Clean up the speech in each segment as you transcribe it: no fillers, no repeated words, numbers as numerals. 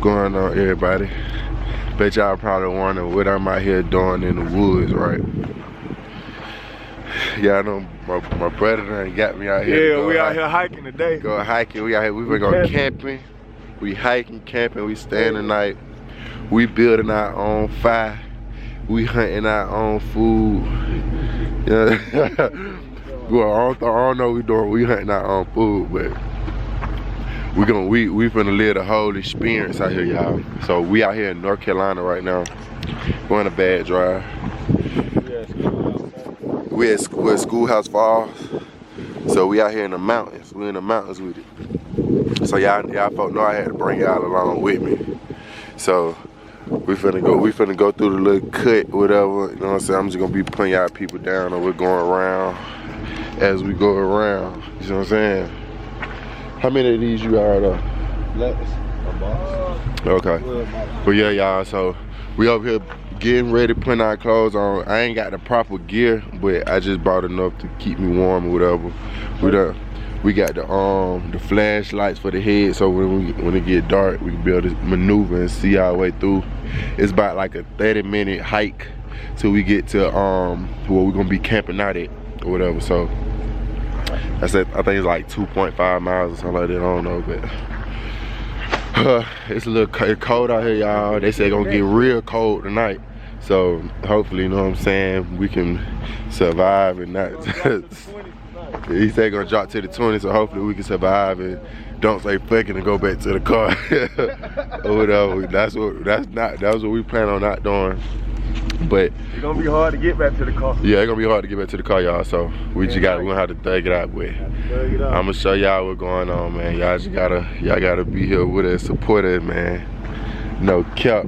going on, everybody? Bet y'all probably wondering what I'm out here doing in the woods, right? Y'all know my brother done got me out here. Yeah, we out here hiking today. Go hiking. We out here. We been going camping. We hiking, camping. We staying the night. We building our own fire. We hunting our own food. Yeah. Well, I don't know what we doing. We hunting our own food, but we finna live the whole experience out here, y'all. So we out here in North Carolina right now. Going a bad drive. We at Schoolhouse Falls. So we out here in the mountains. We in the mountains with it. So y'all folks know I had to bring y'all along with me. So we finna go through the little cut, whatever. You know what I'm saying? I'm just gonna be putting y'all people down, and we're going around as we go around. You know what I'm saying? How many of these you are though? Okay. But yeah, y'all, so we over here getting ready, putting our clothes on. I ain't got the proper gear, but I just bought enough to keep me warm or whatever. We got the flashlights for the head, so when it get dark, we can be able to maneuver and see our way through. It's about like a 30-minute hike till we get to where we're gonna be camping out at or whatever. So I think it's like 2.5 miles or something like that. I don't know, but it's a little cold out here, y'all. They say it's gonna get real cold tonight. So hopefully, you know what I'm saying, we can survive and not. He said it's gonna drop to the 20s, so hopefully we can survive and don't say fucking and go back to the car or whatever. That's what we plan on not doing. But it's gonna be hard to get back to the car. Yeah, it's gonna be hard to get back to the car, y'all. So we're gonna have to thug it out, boy. I'm gonna show y'all what's going on, man. Y'all gotta be here with us, support us, man. No cap.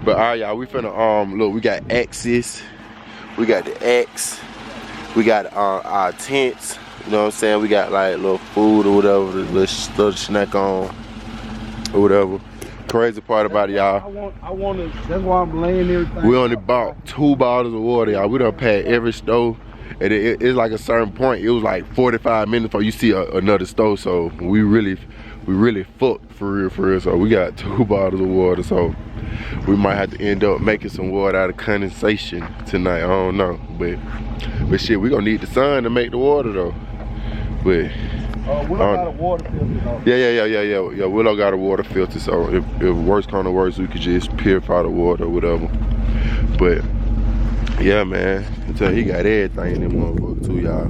But all right, y'all, we finna look. We got axes. We got the axe. We got our tents. You know what I'm saying? We got like little food or whatever, little snack on or whatever. Crazy part about it, y'all. That's why I'm laying everything. We only bought 2 bottles of water, y'all. We done passed every stove. And it's like a certain point. It was like 45 minutes before you see another stove. So we really fucked for real. So we got 2 bottles of water. So we might have to end up making some water out of condensation tonight. I don't know, but shit, we gonna need the sun to make the water though. But Willow got a water filter though. Yeah, Willow got a water filter, so if worst come to worst, we could just purify the water or whatever. But yeah, man, until he got everything in them motherfuckers too, y'all.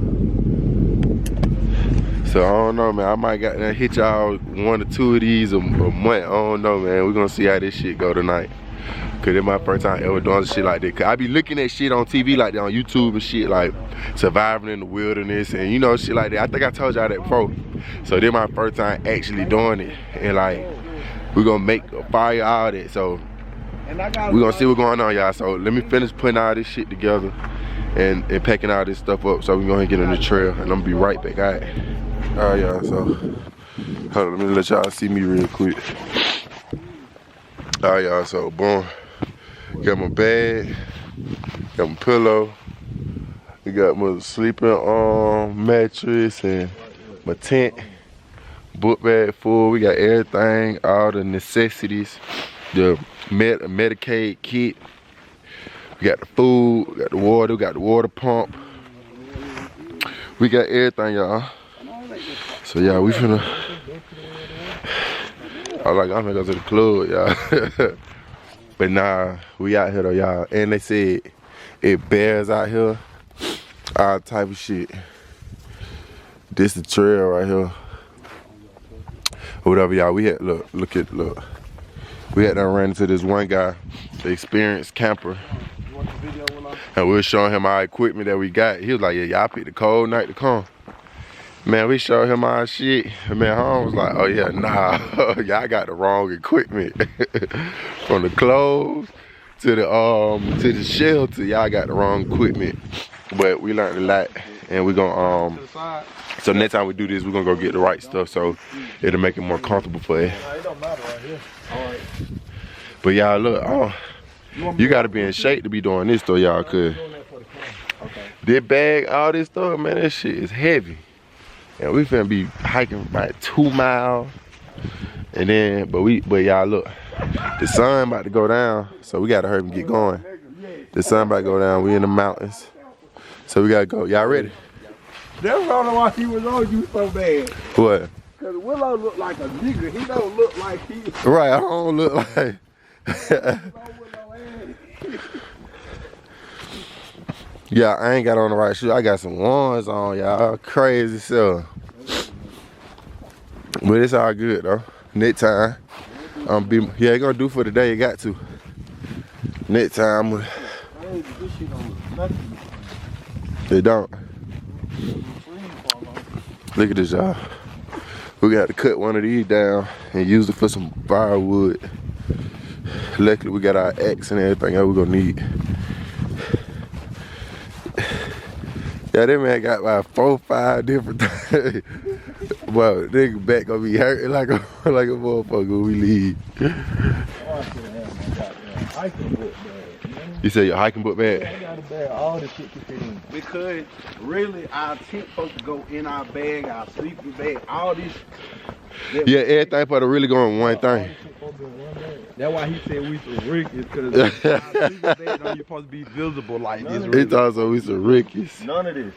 So I don't know, man. I might got to hit y'all 1 or 2 of these a month. I don't know, man. We're gonna see how this shit go tonight. Cause it's my first time ever doing shit like that. Cause I be looking at shit on TV like that, on YouTube and shit, like surviving in the wilderness and you know, shit like that. I think I told y'all that before. So this my first time actually doing it. And like, we're gonna make a fire out of it. So we're gonna see what's going on, y'all. So let me finish putting all this shit together and packing all this stuff up so we gonna get on the trail and I'm gonna be right back. All right, y'all, so hold on, let me let y'all see me real quick. All right, y'all, so boom. Got my bag, got my pillow, we got my sleeping mattress and my tent, book bag full. We got everything, all the necessities, the Medicaid kit. We got the food, we got the water, we got the water pump. We got everything, y'all. So yeah, we finna. I'm gonna go to the club, y'all. But nah, we out here though, y'all. And they said it bears out here, all type of shit. This the trail right here. Or whatever, y'all. We had look. We had done ran into this one guy, the experienced camper. And we were showing him our equipment that we got. He was like, yeah, y'all picked a cold night to come. Man, we showed him our shit. And man, Home was like, oh yeah, nah, y'all got the wrong equipment. From the clothes to the shelter, y'all got the wrong equipment. But we learned a lot, and we gonna so next time we do this, we're gonna go get the right stuff so it'll make it more comfortable for you. It don't matter right here. All right. But y'all look, you gotta be in shape to be doing this though, y'all, cause this bag, all this stuff, man, that shit is heavy. And we finna be hiking about 2 miles. And then, but y'all look, the sun about to go down, so we gotta hurry and get going. The sun about to go down, we in the mountains. So we gotta go. Y'all ready? That's probably why he was on you so bad. What? Cause Willow look like a nigga. He don't look like he. Right, I don't look like. Yeah, I ain't got on the right shoe. I got some ones on, y'all. Crazy stuff. But it's all good though. Next time, yeah, it gonna do for today. You got to. Next time, they don't. Look at this, y'all. We got to cut one of these down and use it for some firewood. Luckily, we got our axe and everything else we're gonna need. Yeah, that man got about 4 or 5 different things. Well, nigga back gonna be hurting like a motherfucker when we leave. You say your hiking book bag? I got a bag, all the shit to fit in. Because really, our tent supposed to go in our bag, our sleeping bag, all this. Yeah, everything supposed to really go in one thing. That's why he said we some rickies, because our sleeping bag don't supposed to be visible like this. He thought so we some rickies. None of this.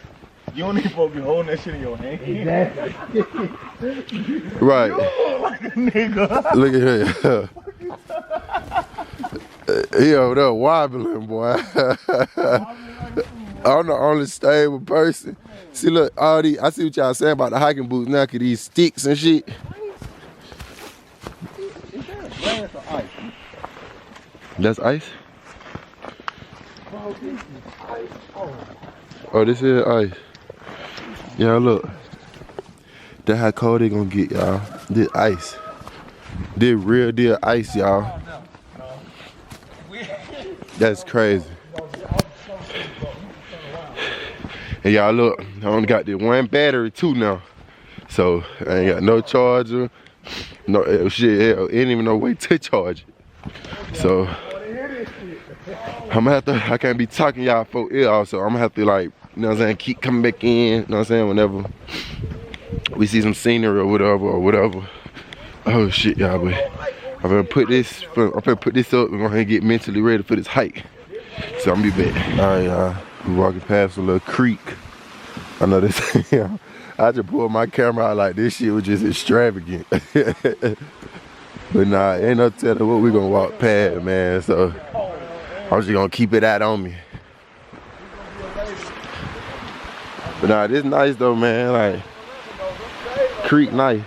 You don't even supposed to be holding that shit in your hand. Exactly. Right. You look like a nigga. Look at him. He over there wobbling, boy. I'm the only stable person. See, look, all these, I see what y'all saying about the hiking boots now, cause these sticks and shit. Is that a glass of ice? That's ice? Bro, this is ice. Oh, this is ice. Yeah, look. That's how cold they gonna get, y'all. This ice. This real deal ice, y'all. That's crazy. And y'all look, I only got this one battery too now. So I ain't got no charger. No shit, hell, ain't even no way to charge it. So I'm gonna have to, I can't be talking y'all for it also. I'm gonna have to, like, you know what I'm saying, keep coming back in, you know what I'm saying, whenever we see some scenery or whatever. Oh shit, y'all, but I'm gonna put this up and we're gonna get mentally ready for this hike. So I'm gonna be back. All right, y'all, we walking past a little creek. I know this, I just pulled my camera out like this shit was just extravagant. But nah, ain't no telling what we gonna walk past, man, so I'm just gonna keep it out on me. But nah, this nice though, man, like, creek nice.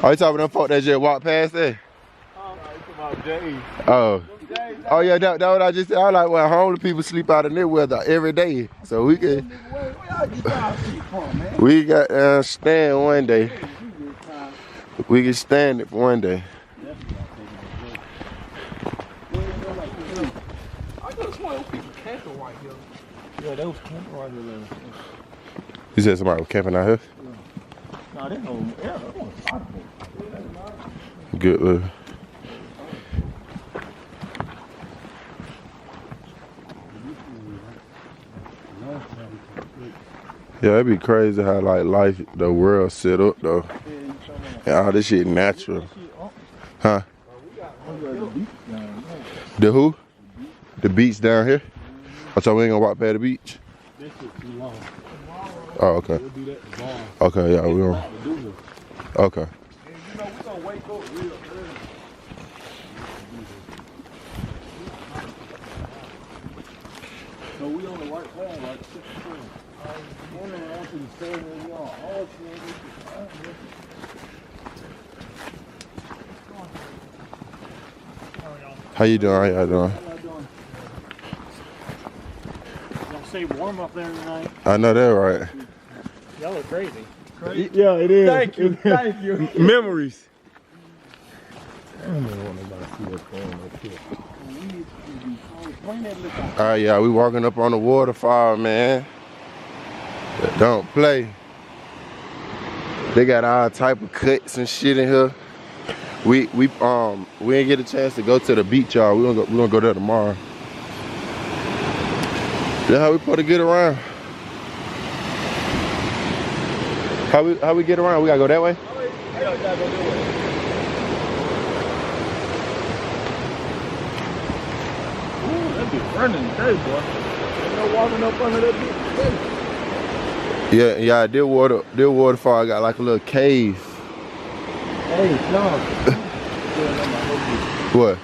Are you talking about them folk that just walked past there? Oh. Oh yeah, that what I just said. I was like, well, homeless people sleep out in their weather every day. So we can, we got stand one day. We can stand it for one day. Yeah, they was camping right here. You said somebody was camping out here? No, they know. Yeah, they want to. Good. Yeah, it'd be crazy how like life, the world set up though. And all this shit natural. Huh? The who? The beach down here? Oh, so we ain't gonna walk past the beach? This is too long. Oh, okay. We'll do that tomorrow. Okay, yeah, we gonna. Okay. And you know, we're gonna wake up real early. So we on the right plan, like 6 o'clock. I want you to stay in your all How you doing? How y'all doing? Y'all stay warm up there tonight. I know that, right? Y'all look crazy. Yeah, it is. Thank you. Thank you. Memories. All right, yeah, we walking up on the waterfall, man. Don't play. They got all type of cuts and shit in here. We ain't get a chance to go to the beach, y'all. We gonna go there tomorrow. That's how we supposed to get around. How we get around? We gotta go that way? Yeah, we gotta go do it. Ooh, that be running today, boy. Ain't no walking up under that bitch today. Yeah, this waterfall got like a little cave. Hey, John. What?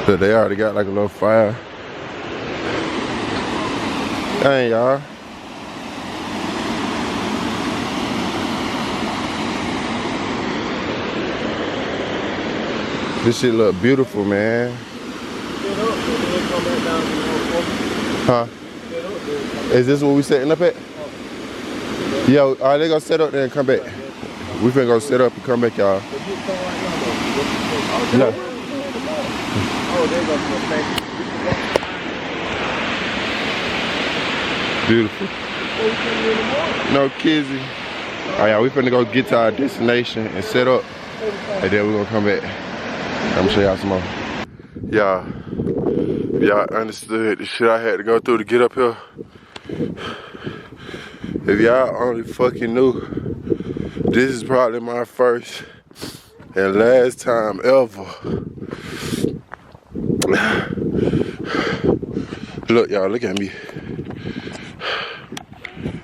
But they already got like a little fire. Dang, y'all. This shit look beautiful, man. Huh? Is this what we setting up at? Yeah, all right, they gonna set up there and come back. We finna go set up and come back, y'all. No. Beautiful. No kizzy. All right, we finna go get to our destination and set up, and then we're gonna come back. I'm gonna show y'all some more. Y'all understood the shit I had to go through to get up here. If y'all only fucking knew, this is probably my first and last time ever. Look, y'all, look at me.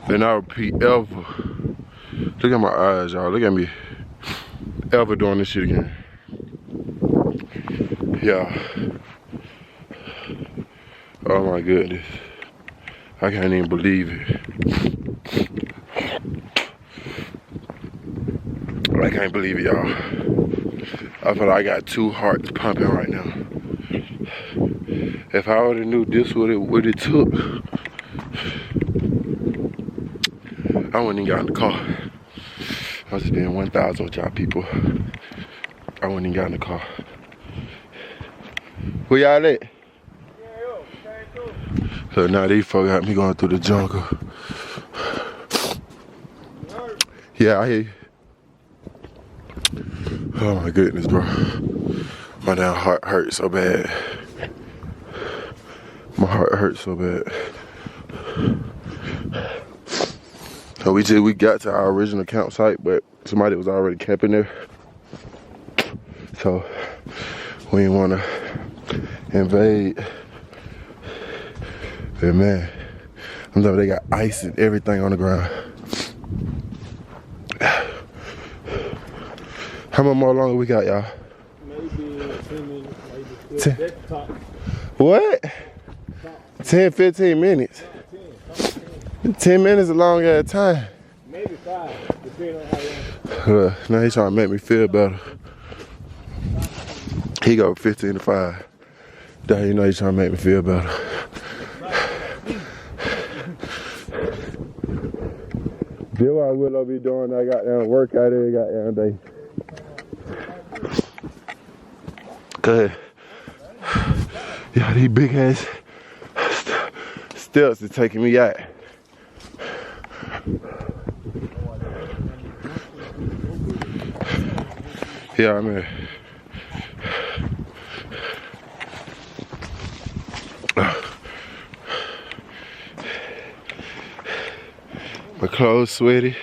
And I repeat, ever. Look at my eyes, y'all. Look at me. Ever doing this shit again. Yeah. Oh my goodness. I can't even believe it. I can't believe it, y'all. I feel like I got two hearts pumping right now. If I already knew this what it took, I wouldn't even got in the car. I was being 1,000 with y'all people. I wouldn't even got in the car. Where y'all at? So now these folks got me going through the jungle. Yeah, I hear you. Oh my goodness, bro. My damn heart hurts so bad. My heart hurts so bad. So we got to our original campsite, but somebody was already camping there. So we didn't want to invade. But man, I'm telling you, they got ice and everything on the ground. How much more longer we got, y'all? Maybe 10 minutes, maybe 10. What? 10, 15 minutes. 10 minutes is a long ass time. Maybe 5, depending on how long. Look, now he's trying to make me feel better. He go 15 to 5. Dang, you know he's trying to make me feel better. That's what Willow be doing. I got down workout every goddamn day. Go ahead. Yeah, these big ass steps is taking me out. Yeah, I mean. My clothes sweaty.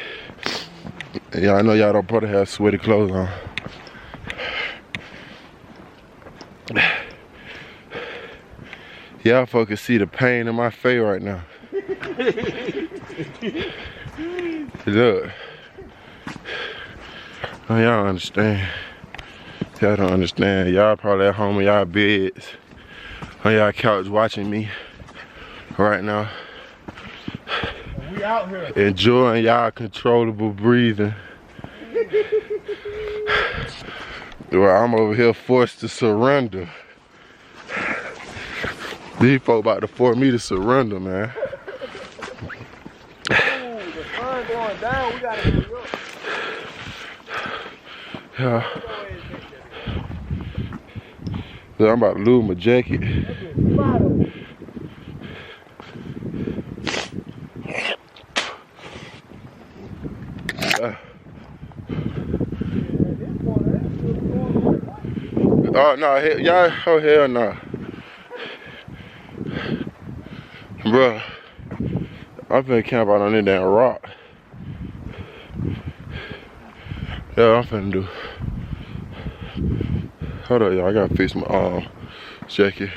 Yeah, I know y'all don't probably have sweaty clothes on. Y'all folks can see the pain in my face right now. Look. Oh, y'all don't understand. Y'all don't understand. Y'all probably at home in y'all beds, on y'all couch watching me right now. We out here. Enjoying y'all controllable breathing. Well, I'm over here forced to surrender. These folks about to force me to surrender, man. Ooh, the sun going down. We gotta hurry up. Yeah. Look, I'm about to lose my jacket. Oh no, y'all, oh hell no. Bruh, I'm finna camp out on this damn rock. Yeah, I'm finna do. Hold up, y'all, I gotta fix my jacket.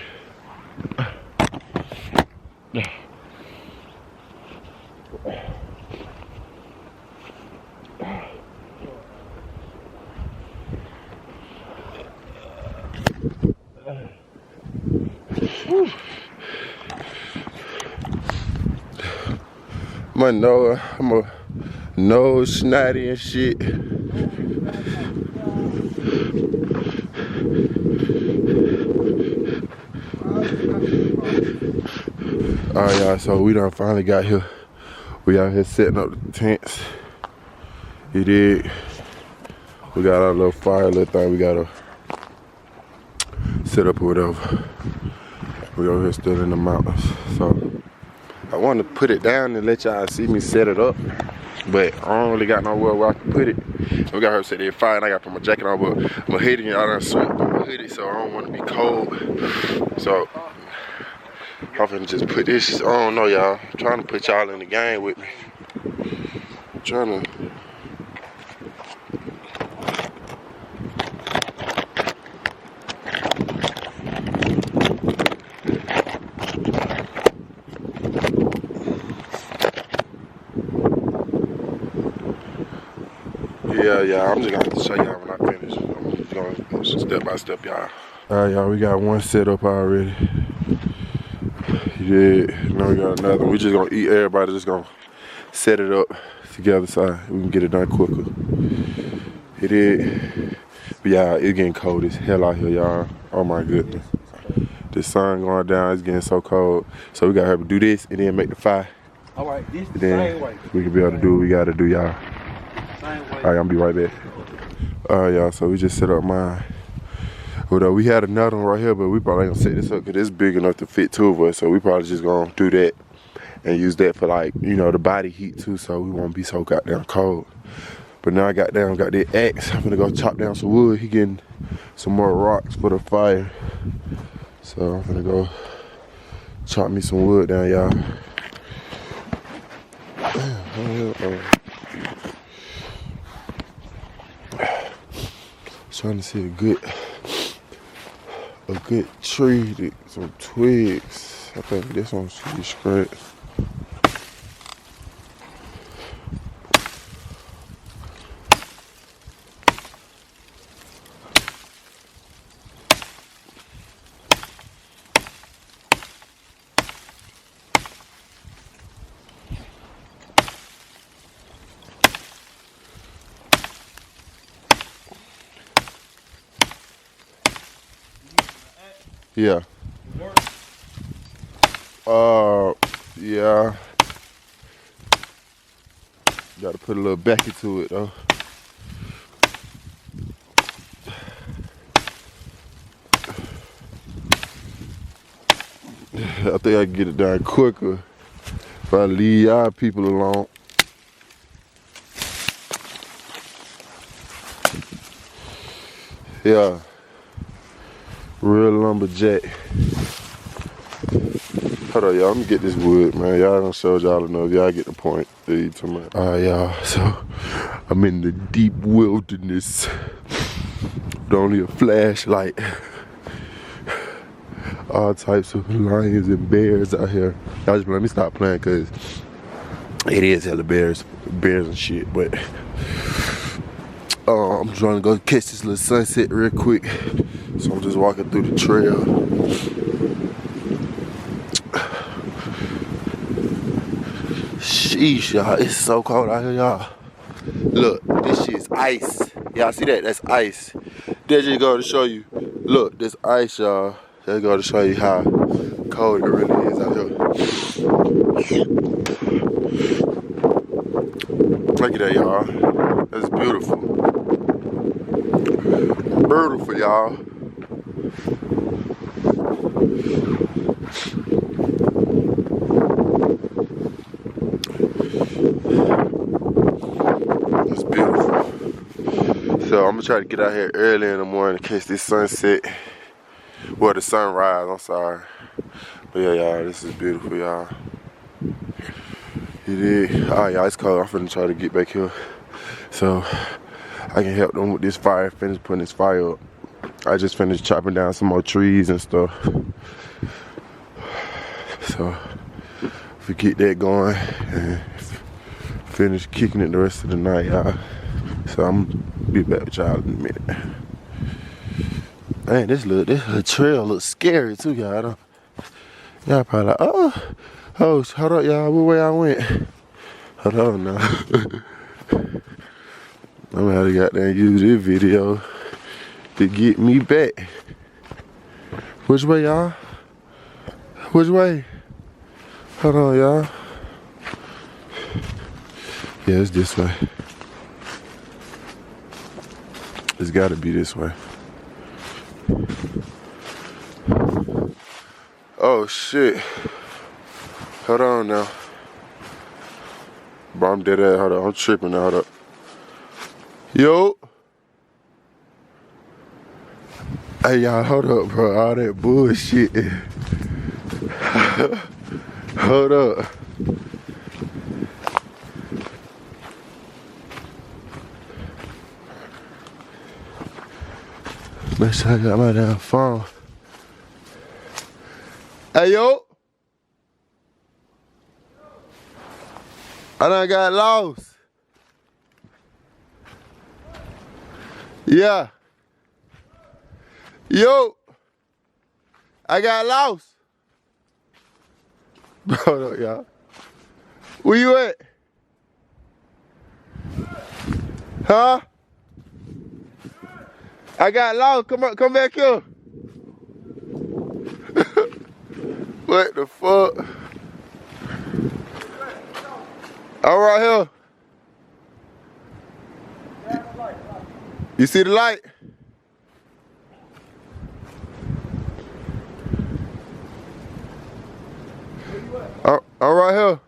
My nose, I'm a nose snotty and shit. Alright, y'all, so we done finally got here. We out here setting up the tents. You did. We got our little fire, little thing we gotta set up or whatever. We over here still in the mountains. So I wanted to put it down and let y'all see me set it up, but I don't really got nowhere where I can put it. We got her set there fire and I gotta put my jacket on, but my hoodie, y'all done sweat through my hoodie, so I don't want to be cold. So I'm finna just put this, I don't know, y'all. I'm trying to put y'all in the game with me. I'm trying to. Yeah, I'm just gonna have to show y'all when I finish. I'm just gonna step by step, y'all. Alright, y'all, we got one set up already. Yeah, now we got another. We just gonna eat. Everybody just gonna set it up together so we can get it done quicker. It is. But yeah, it's getting cold as hell out here, y'all. Oh my goodness. The sun going down, it's getting so cold. So we gotta have to do this and then make the fire. Alright, this the then same way. We can be able to do what we gotta do, y'all. Alright, I'm gonna be right back. Alright, y'all, so we just set up mine. Well, we had another one right here, but we probably ain't gonna set this up because it's big enough to fit two of us. So we probably just gonna do that and use that for, like, you know, the body heat too, so we won't be so goddamn cold. But now I got that axe. I'm gonna go chop down some wood. He getting some more rocks for the fire. So I'm gonna go chop me some wood down, y'all. Trying to see a good tree, some twigs. I think this one should be straight. Yeah. Yeah. Gotta put a little back into it though. I think I can get it done quicker if I leave y'all people alone. Yeah. Real lumberjack. Hold on, y'all. Let me get this wood, man. Y'all done showed y'all enough. Y'all get the point. Alright, y'all. So, I'm in the deep wilderness with only a flashlight. All types of lions and bears out here. Y'all just let me stop playing because it is hella bears and shit. But I'm trying to go catch this little sunset real quick. So I'm just walking through the trail. Sheesh, y'all, it's so cold out here, y'all. Look, this shit's ice. Y'all see that? That's ice. That just go to show you. Look, this ice, y'all. That go to show you how cold it really is out here. Look at that, y'all. That's beautiful. Beautiful, y'all. That's beautiful. So I'm gonna try to get out here early in the morning to catch this sunset. Well, the sunrise, I'm sorry. But yeah, y'all, this is beautiful, y'all. It is. Alright, y'all, it's cold. I'm finna try to get back here so I can help them with this fire, finish putting this fire up. I just finished chopping down some more trees and stuff. So, if we get that going and finish kicking it the rest of the night, y'all. So, I'm gonna be back with y'all in a minute. Man, this little trail looks scary too, y'all. Y'all probably like, oh, hold up, y'all, what way I went? Hold on now. I'm gonna have to goddamn use this video to get me back. Which way, y'all? Which way? Hold on, y'all. Yeah, it's this way. It's gotta be this way. Oh shit. Hold on now. Bro, I'm dead ass. Hold up. I'm tripping now. Hold up. Yo. Hey y'all, hold up, bro. All that bullshit. Hold up. Make sure I got my damn phone. Hey yo. I done got lost. Yeah. Yo. I got lost. Hold up, y'all. Where you at? Huh? I got lost. Come back here. What the fuck? All right here. You see the light? I'm right here.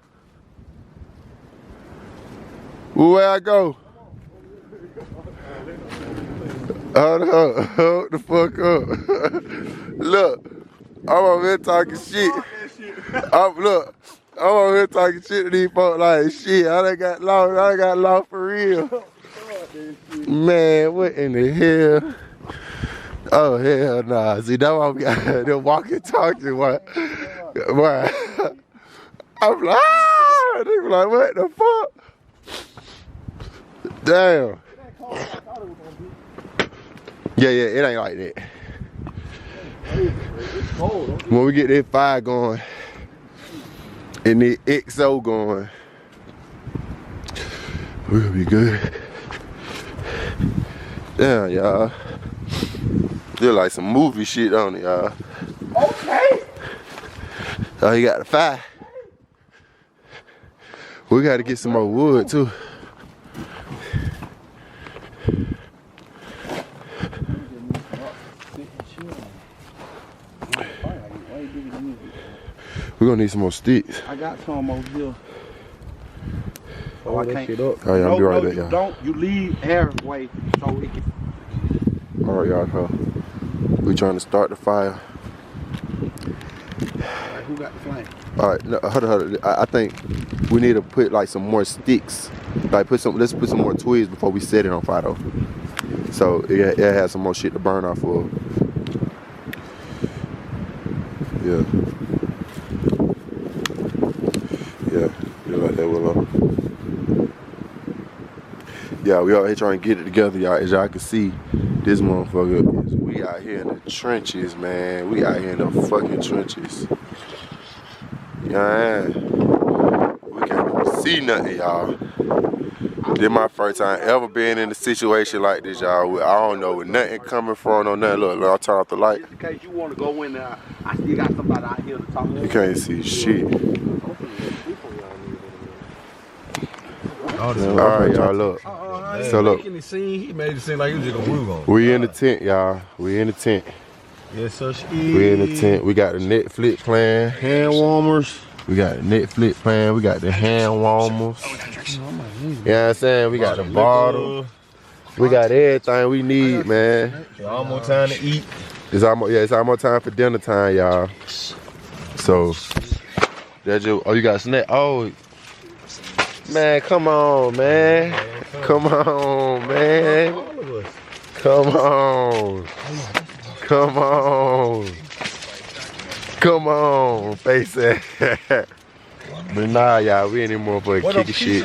Where I go? Hold the fuck up. Look, I'm over here talking shit. Look, I'm over here talking shit to these folks like shit. I done got lost for real. Man, what in the hell? Oh hell nah. See, that's why we got them walking talking. Why? I'm like, ah! They were like, what the fuck? Damn. Yeah, it ain't like that. When we get that fire going and the XO going, we'll be good. Damn, y'all. Feel like some movie shit on it, y'all. Okay. Oh, you got the fire. We gotta get some more wood too. We're gonna need some more sticks. I got some over here. Oh, I can't. Oh yeah, I'll be right there, y'all. Don't you leave airway so it can. All right, y'all. So we trying to start the fire. Right, who got the flame? All right, no, hold on. I think we need to put like some more sticks. Like let's put some more twigs before we set it on fire though. So it has some more shit to burn off of. Yeah. Yeah, like that, Willow. Yeah, we out here trying to get it together, y'all. As y'all can see, this motherfucker is, we out here in the trenches, man. We out here in the fucking trenches. Yeah, we can't even see nothing, y'all. This my first time ever being in a situation like this, y'all. I don't know where nothing coming from or nothing. Look, I'll turn off the light. Just in case you want to go in there, I still got somebody out here to talk to. You can't see shit. Alright, y'all, look. So look, He made it seem like he was just gonna move on. we in the tent, y'all. We in the tent. Yes, sir. We in the tent. We got the Netflix playing. Hand warmers. We got the Netflix playing. We got the hand warmers. You know what I'm saying? We got the bottle. We got everything we need, man. It's almost time to eat. It's almost time for dinner time, y'all. So that's just, oh, you got a snack? Oh, man, come on, man. Come on, man. Come on. Come on. Come on, face it. But nah, y'all, we ain't any more for kicking shit.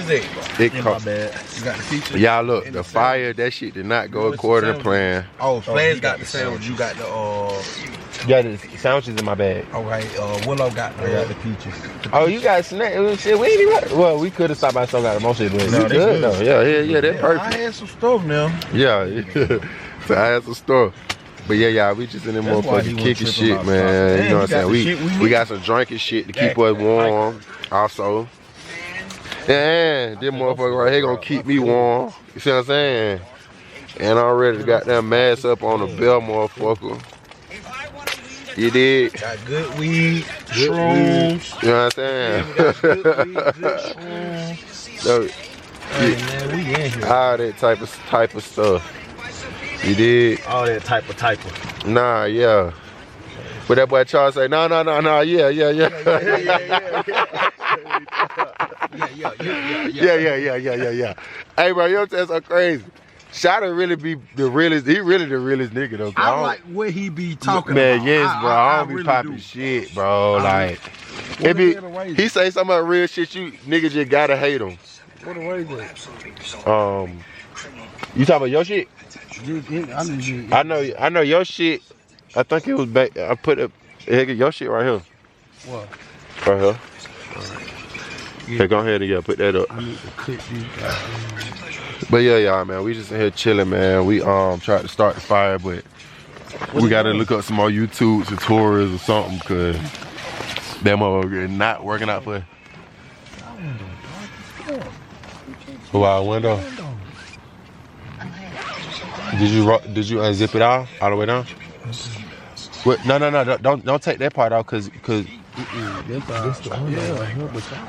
In my bag. You got the features? Y'all look, the fire, that shit did not go according to plan. Oh, Flash got the sandwich. You got the You got the sandwiches in my bag. okay, Willow got the peaches. Oh, you got snack? Shit, we ain't even. Well, we could have stopped by and still got most of it. No, We good though. Yeah, that's perfect. I had some stuff now. Yeah, so I had some stuff. But yeah, y'all, we just in the motherfucking kicking shit, man. You know what I'm saying? We got some drinking shit to keep us warm, also. And this motherfucker right here gonna keep me warm. You see what I'm saying? And I already got that mask up on the bell, motherfucker. You did? Got good weed, shrooms. You know what I'm saying? Got good weed, good shrooms. So, Hey man, we in here. all that type of stuff. You did? All that type of. Nah, yeah. But that boy Charles say, no, yeah. Yeah. Hey, bro, your test so crazy. Shot'll really be the realest. He really the realest nigga though. I like what he be talking man, about. yes, bro. I don't be really popping do. shit, bro. Like, it be, he say some of the real shit. You niggas just gotta hate him. What the way is that? You talking about your shit? I know your shit. I think it was back. I put it. Your shit right here. What? Right here. Hey, go ahead and put that up. I need to cook these guys. But yeah, y'all, man, we just in here chilling, man. We tried to start the fire, but we gotta look up some more YouTube tutorials or something, cause that motherfucker is not working out for. Who our window? Did you unzip it all the way down? What? No, don't take that part out, cause.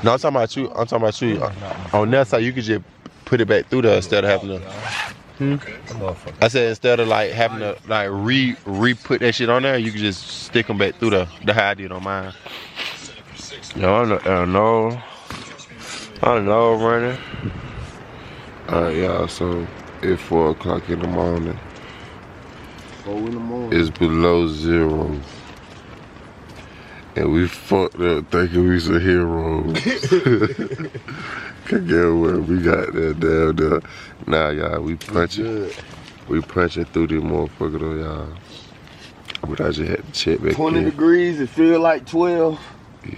No, I'm talking about you. On that side, you could just put it back through there instead of having to. I said instead of like having to like re-put that shit on there, you could just stick them back through the how I did on mine. Yo, I don't know, running. Alright, y'all. So it's 4 o'clock in the morning. 4 in the morning. It's below 0. And we fucked up thinking we some heroes. Can't get where we got that down there. Nah, y'all, we punching through this motherfucker though, y'all. But I just had to check back 20 in. degrees, it feel like 12.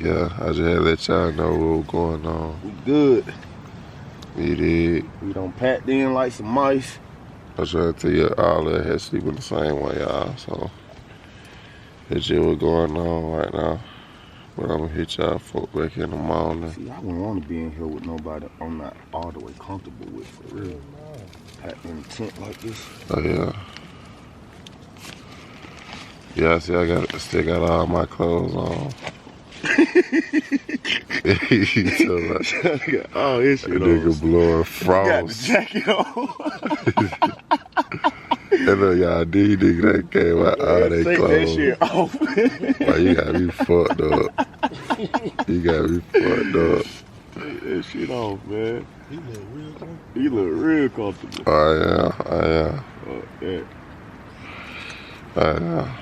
Yeah, I just had to let y'all know what was going on. We good. We did. We done packed in like some mice. I was trying to tell you all that had sleeping the same way, y'all. So that's just what's going on right now. But I'm gonna hit y'all folk back in the morning. See, I wouldn't want to be in here with nobody I'm not all the way comfortable with, for real. Packed in a tent like this. Oh yeah. Yeah, see, I still got all my clothes on. Oh, this shit nigga blowing got the frost. jacket on. And look, y'all, these niggas that came out all they Take clothes. that shit off. Like, you got me fucked up. You got me fucked up. Take that shit off, man. He look real comfortable. Oh yeah. Oh, yeah. Oh yeah.